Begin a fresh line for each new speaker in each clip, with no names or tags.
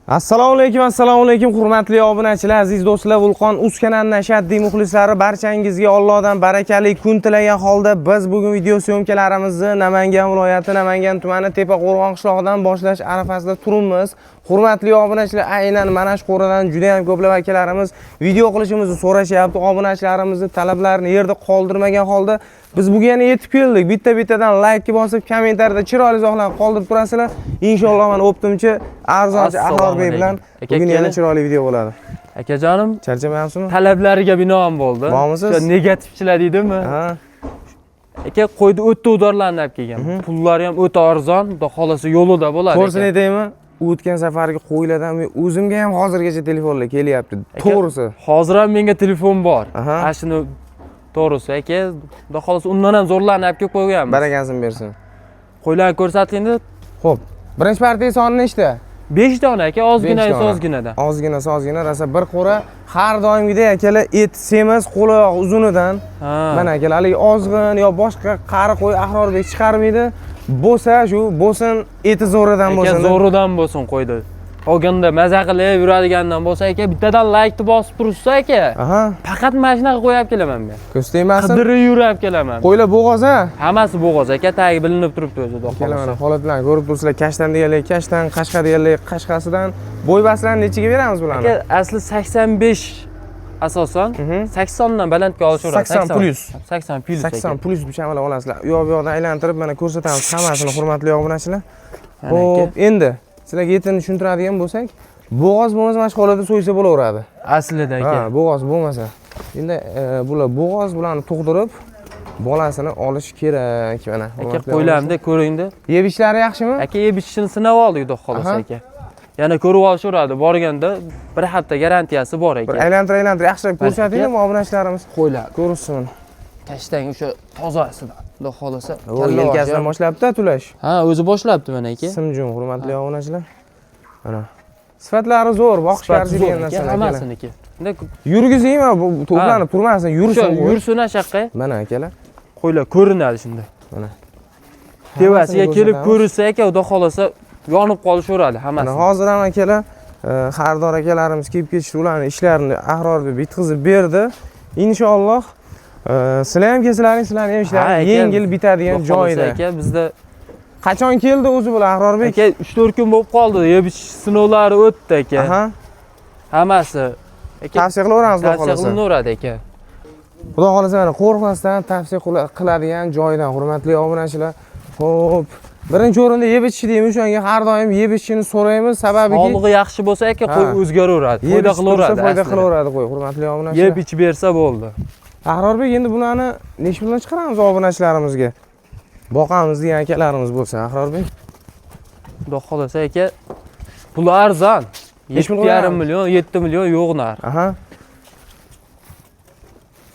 Assalomu alaykum hurmatli obunachilar, aziz do'stlar, Vulqon Uz kanalining ashaddiy muxlislari, barchangizga Allohdan barakali kun tilagan holda biz bugun video syomkalarimizni Namangan viloyati Namangan tumani Tepaqo'rg'on qishlog'idan boshlash arafasida turibmiz. Hurmatli obunachilar, aynan mana shu qo'radan juda ham ko'plab akalarimiz video qilishimizni so'rashyapti. Obunachilarimizni talablarini yerda qoldirmagan holda biz bugun yana yetib keldik. Bitta-bittadan like bosib, kommentariyada chiroyli izohlarni qoldirib turasizlar. Inshaalloh men o'ptimcha arzonchi Ahlorbek bilan bugun yana chiroyli video bo'ladi.
Akajonim,
charchamayapsizmi?
Talablariga binoan bo'ldi.
Bormisiz?
Shu negativchilar deydimi?
Ha.
Aka qo'ydi o'tda udorlarni olib kelgan. Pullari ham o'ta arzon, xudo xolasa yo'lida bo'ladi.
To'g'risini aytaymi? O'tgan safargi qo'ylardan o'zimga ham hozirgacha telefonlar kelyapti. To'g'risi.
Hozir ham menga telefon bor.
Aha.
Shuni to'g'risi aka, xudo xolasa undan ham zo'rlarni olib kelib qo'yganmiz.
Barakasini bersin.
Qo'ylarni ko'rsatingda.
Xo'p. Birinchi partiya soni nechta?
5 dona aka, ozgina.
Ozgina, rosa bir qo'ra har doimgidek akalar et semiz, qo'loq uzunidan. Mana akalar, hali ozg'in yo boshqa qari qo'y Ahlorbek chiqarmaydi. Bo'lsa shu bo'lsin eti zo'ridan bo'lsin.
Aka zo'ridan bo'lsin qo'ydi. Qolganda maza qilib yuradigandan bo'lsa aka, bittadan like bosib tursa aka.
Aha.
Faqat mashinaga qo'yib kelaman men.
Ko'z tegmasin.
Qidirib yurib kelaman.
Qo'ylar bo'g'oz ha?
Hammasi bo'g'oz aka, tagi bilinib turibdi o'zi xudo
Kelaman
xolasa.
holatlarni ko'rib turibsizlar. Kashtan deganlar kashtan, qashqa deganlar qashqasidan. Bo'y baslarni nechaga beramiz bularni?
Aka asli 85 asosan 80 dan balandga olishaveradi.
80 plus.
80 plus.
80 plus bishamalab olasizlar. U yoqdan aylantirib mana ko'rsatamiz hammasini hurmatli obunachilar. Xo'p, endi sizlarga yetini tushuntiradigan bo'lsak, bo'g'oz bo'lmasa mana shu holatda so'ysa bo'laveradi.
Aslida aka.
Ha, bo'g'oz bo'lmasa. Endi bular bo'g'oz bularni tug'dirib bolasini olish kerak mana.
Aka qo'ylamda ko'ringda.
Yeb ishlari yaxshimi?
Aka yeb ichishini sinab oldik xudo xolasa aka. Yana ko'rib olishaveradi. Borganda bir hafta garantiyasi bor aka.
Bir aylantir yaxshilab ko'rsatingmi obunachilarimiz?
Qo'ylar
Ko'rsin.
Kashtang o'sha tozasidan. Xudo xolasa.
Yelkasidan boshlabdi tulash.
Ha, o'zi boshlabdi mana aka.
Simjun hurmatli obunachilar. Mana. Sifatlari zo'r, boqishga arziydigan narsalar.
Hammasiniki.
Yurgizingmi bu to'planib turmasin, yursin.
Yursin ashaqqa.
Mana akalar.
Qo'ylar ko'rinadi shunda.
Mana.
Tevasiga kelib ko'rsa aka, xudo xolasa yonib qolishaveradi hammasi.
Mana hozir ham akalar, xaridor akalarimiz kelib ketishdi, ularning ishlarini Ahlorbek bitkazib berdi. Inshaalloh sizlar ham kelsalaring, sizlarning ham ishlaringiz yengil bitadigan joyda.
Aka bizda
qachon keldi o'zi bular Ahlorbek?
Aka 3-4 kun bo'lib qoldi. Yeb ichish sinovlari o'tdi aka.
Aha.
Hammasi. Aka
tavsiya qilaveramiz xudo xolasa.
Tavsiya qilaveradi aka.
Xudo xolasa mana qo'rqmasdan tavsiya qiladigan joydan hurmatli obunachilar. Xo'p, birinchi o'rinda yeb ichish deymiz, o'shanga har doim yeb ichishini so'raymiz, sababi
sog'lig'i yaxshi bo'lsa aka, qo'y o'zgaraveradi. Foyda qilaveradi.
Foyda qilaveradi qo'y, hurmatli obunachilar.
Yeb ichib bersa bo'ldi.
Ahlorbek, endi bularni necha puldan chiqaramiz obunachilarimizga? Boqamiz degan akalarimiz bo'lsa, Ahlorbek.
Xudo xolasa aka, pul arzon. 7,5 million, 7 million yo'q nar.
Aha.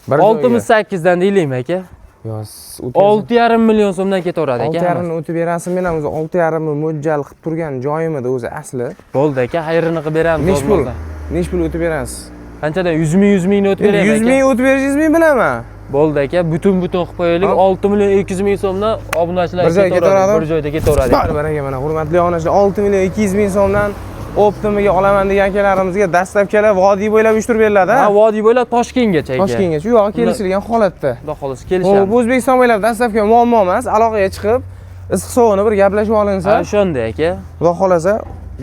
6,8 dan deylikmi aka?
Yo'q,
6,5 million so'mdan ketaveradi aka.
6,5 ni o'tib berasiz. Men ham o'zi 6,5 ni mo'ljal qilib turgan joyimda o'zi asli.
Bo'ldi aka, xayrini qilib beramiz.
Nech pul o'tib berasiz?
Qanchadan 100 ming ni o'tib beramiz aka.
100 ming o'tib berishingizni men bilaman.
Bo'ldi aka, butun qilib qo'yaylik. 6 million 200 ming so'mdan obunachilar ketaveradi. Bir joyda ketaveradi.
Baraka mana hurmatli obunachilar, 6 million 200 ming so'mdan optimiga olaman degan akalarimizga dastlabkala vodiy bo'ylab uyushtirib beriladi.
Ha, vodiy bo'ylab Toshkentgacha aka.
Toshkentgacha, u yo'q, kelishilgan holatda.
Xudo xolasa kelishamiz.
Xo'p, O'zbekiston bo'ylab dastlabki muammo emas, aloqaga chiqib, issiq sovuqni bir gaplashib olinsa,
Ha, shunday aka.
Xudo xolasa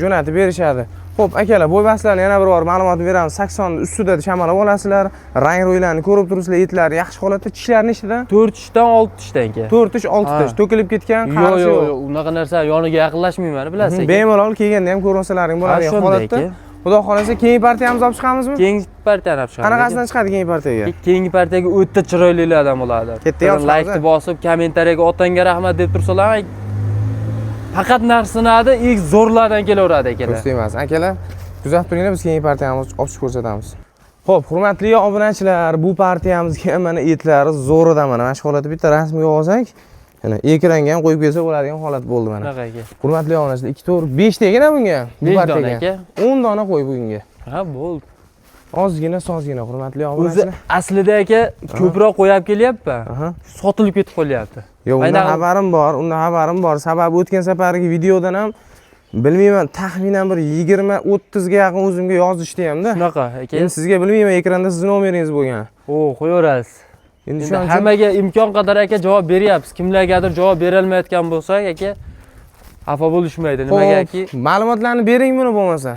jo'natib berishadi. Xo'p, akalar, bo'y baslarni yana bir bor ma'lumotni beramiz. 80 ustida shamalab olasizlar. Rang ro'ylarni ko'rib turibsizlar, etlari yaxshi holatda, tishlari nechtadan?
4 tishdan 6 tishdan aka.
4 tish, 6 tish. To'kilib ketgan, qarishi yo'q.
Yo'q, unaqa narsa yoniga yaqinlashmayman, bilasiz aka.
Bemalol kelganda ham ko'rinsalaring bo'ladi holatda. Xudo xolasa keyingi partiyamiz olib chiqamizmi?
Keyingi partiyani olib chiqamiz.
Qanaqasidan chiqadi keyingi partiyaga?
Keyingi partiyaga o'ta chiroylilardan bo'ladi.
Ketdi ham
like bosib, kommentariyaga otangga rahmat deb tursalar, faqat narxsinadi, ilk zo'rlardan kelaveradi akalar.
To'g'ri emas, akalar. Kuzatib turinglar, biz keyingi partiyamizni olib chiqib ko'rsatamiz. Xo'p, hurmatli obunachilar, bu partiyamizga mana etlari zo'ridan mana shu holatda bitta rasmiy olsak, yana ekranga ham qo'yib kelsa bo'ladigan holat bo'ldi mana.
Shunaqa aka.
Hurmatli obunachilar, 2 to'g'ri 5 tegina bunga.
5 dona aka.
10 dona qo'y bugunga.
Ha, bo'ldi.
Ozgina, sozgina hurmatli obunachilar.
O'zi aslida aka ko'proq qo'yib kelyapti. Sotilib ketib qolyapti.
Yo'q, undan xabarim bor, Sababi o'tgan safargi videodan ham bilmayman, taxminan bir 20-30 ga yaqin o'zimga yozishdi hamda.
Shunaqa aka.
Endi sizga bilmayman, ekranda sizning nomeringiz bo'lgan.
Qo'yaverasiz.
Endi
Endi
shuning uchun
hammaga imkon qadar aka javob beryapmiz. Kimlargadir javob bera olmayotgan bo'lsak aka xafa bo'lishmaydi. Nimagaki?
Ma'lumotlarni bering buni bo'lmasa.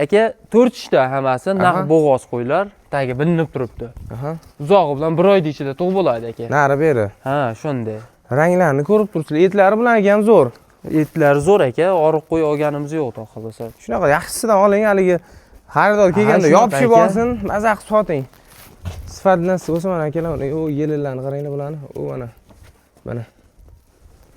Aka 4 ishda hammasi naq bo'g'oz qo'ylar, tagi bilinib turibdi. Uzog'i bilan 1 oyda ichida tug'ib bo'ladi aka.
Nari beri.
Ha, shunday.
Ranglarni ko'rib turibsizlar. Etlari bilan ham zo'r.
Etlari zo'r aka, oriq qo'y olganimiz yo'q xudo xolasa.
Shunaqa yaxshisidan oling, haligi xaridor kelganda yopishib olsin, maza qilib soting. Sifatdan bo'lsa mana akalar, o yellarni qaranglar bularni. O mana.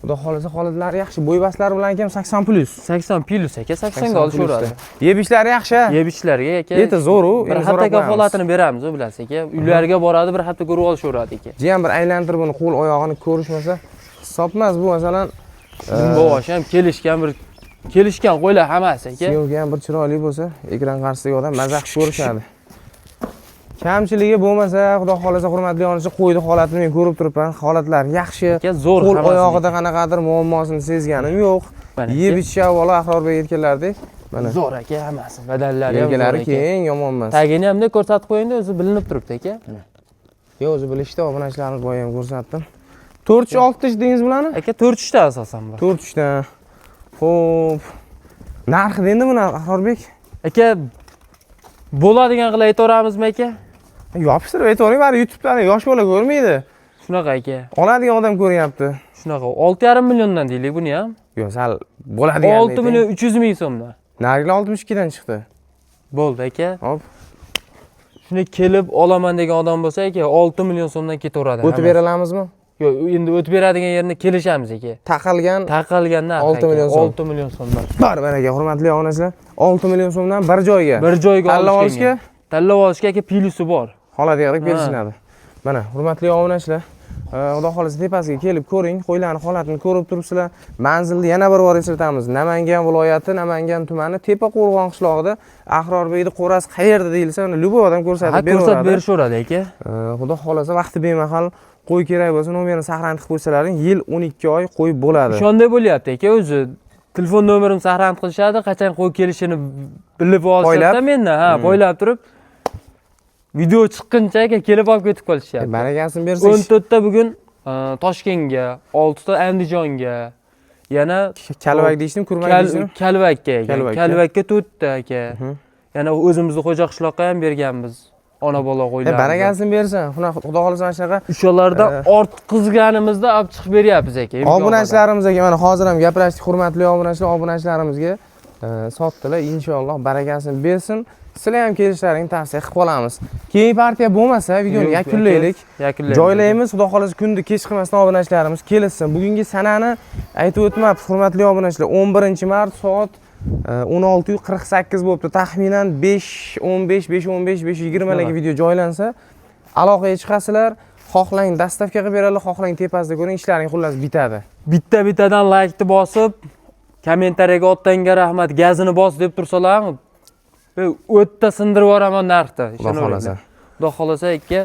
Xudo xolasa holatlari yaxshi, bo'ybaslari bilan ham 80+.
80+ aka, 80 ga olishaveradi.
Yeb ishlari yaxshi.
Yeb ishlarga aka.
Eti zo'r u.
Bir haftaga holatini beramiz, bilasiz aka. Uylarga boradi, bir hafta ko'rib olishaveradi aka.
Jiyam bir aylantirib buni qo'l oyog'ini ko'rishmasa hisobmas bu masalan.
Bo'g'osh ham kelishgan qo'ylar hammasi aka.
Syomka ham bir chiroyli bo'lsa, ekran qarshisiga odam maza qilib ko'rishadi. Kamchiligi bo'lmasa, xudo xolasa hurmatli onachi qo'ydi holatini men ko'rib turibman. Holatlari yaxshi.
Zo'r
qo'l oyog'ida qanaqadir muammosini sezganim yo'q. Yeb ichish avvalo Ahrorbek aytganlaridek, mana
zo'r aka hammasi. Badallari ham
belgilari keng, yomon emas.
Tagini ham ko'rsatib qo'yingda, o'zi bilinib turibdi aka.
Yo'q, o'zi bilishdi, obunachilarimiz boya ham ko'rsatdim. 4-6 ishdingiz bularni?
Aka 4 ishda asosan bular.
4 ishda. Xo'p. Narxi endi buni Ahrorbek?
Aka bo'ladigan qilib aytaveramizmi aka?
Yopishtirib aytavering, bari YouTube'dan yosh bola ko'rmaydi.
Shunaqa aka.
Oladigan odam ko'ryapti.
Shunaqa 6,5 milliondan deylik buni ham.
Yo'q, sal bo'ladigan.
6 million 300 ming so'mdan.
Narigilar 62 dan chiqdi.
Bo'ldi aka.
Hop.
Shuni kelib olaman degan odam bo'lsa aka 6 million so'mdan ketaveradi.
O'tib bera olamizmi?
Yo'q, endi o'tib beradigan yerni kelishamiz aka.
Taqalgan
narx
6 million so'm.
6 million so'mdan.
Baribir aka, hurmatli onachilar, 6 million so'mdan bir joyga.
Bir joyga
olishga.
Tanlab olishga aka pilyusi bor.
Holatiga qarab berishadi. Mana, hurmatli obunachilar, xudo xolasa tepasiga kelib ko'ring, qo'ylarning holatini ko'rib turibsizlar. Manzilni yana bir bor eslatamiz. Namangan viloyati, Namangan tumani, Tepaqo'rg'on qishlog'ida Ahrorbekni qo'rasi qayerda deyilsa, uni luboy odam ko'rsatib beraveradi.
Ko'rsatib berishaveradi aka.
Xudo xolasa vaqti bemahal qo'y kerak bo'lsa, nomerini saqlanib qo'ysalaring, yil 12 oy qo'y bo'ladi.
Shunday bo'lyapti aka, o'zi telefon nomerimni saqlanib qilishadi, qachon qo'y kelishini bilib olishadi mendan, poylab turib video chiqquncha aka kelib olib ketib qolishyapti.
Barakasini bersin.
14 ta bugun Toshkentga, 6 ta Andijonga, yana
Kalvak deyishdim, Kurmak deyishdim.
Kalvakka aka. Kalvakka 4 ta aka. Yana o'zimizni xo'ja qishloqqa ham berganmiz. Ona bola qo'ylarni.
Barakasini bersin. Xudo xolasa mana shunaqa
o'shalarda ortqizganimizda olib chiqib beryapmiz aka.
Obunachilarimizga mana hozir ham gaplashdik, hurmatli obunachilar, obunachilarimizga sotdilar, inshaalloh barakasini bersin. Sizlar ham kelishlaringni tavsiya qilib qolamiz. Keyingi partiya bo'lmasa, videoni yakunlaylik. Joylaymiz, xudo xolasa kunda kech qilmasdan obunachilarimiz kelsin. Bugungi sanani aytib o'tmabmiz, hurmatli obunachilar. 11-mart soat 16:48 bo'libdi. Taxminan 5:15, 5:20 larga video joylansa, aloqaga chiqasizlar. Xohlang dastavka qilib beradilar, xohlang tepasida ko'ring, ishlaring xullas bitadi.
Bittadan laykni bosib, kommentariyaga otdanga rahmat, gazini bos deb tursalar, o'tda sindirib yuboraman narxni.
Xudo xolasa.
Xudo xolasa aka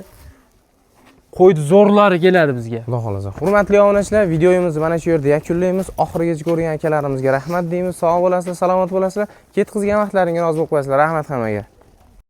qo'ydi zo'rlari keladi bizga.
Xudo xolasa. Hurmatli obunachilar, videomizni mana shu yerda yakunlaymiz. Oxirigacha ko'rgan akalarimizga rahmat deymiz. Sog' bo'lasizlar, salomat bo'lasizlar. Ketqizgan vaqtlaringga rozi bo'lib qo'yasizlar. Rahmat hammaga.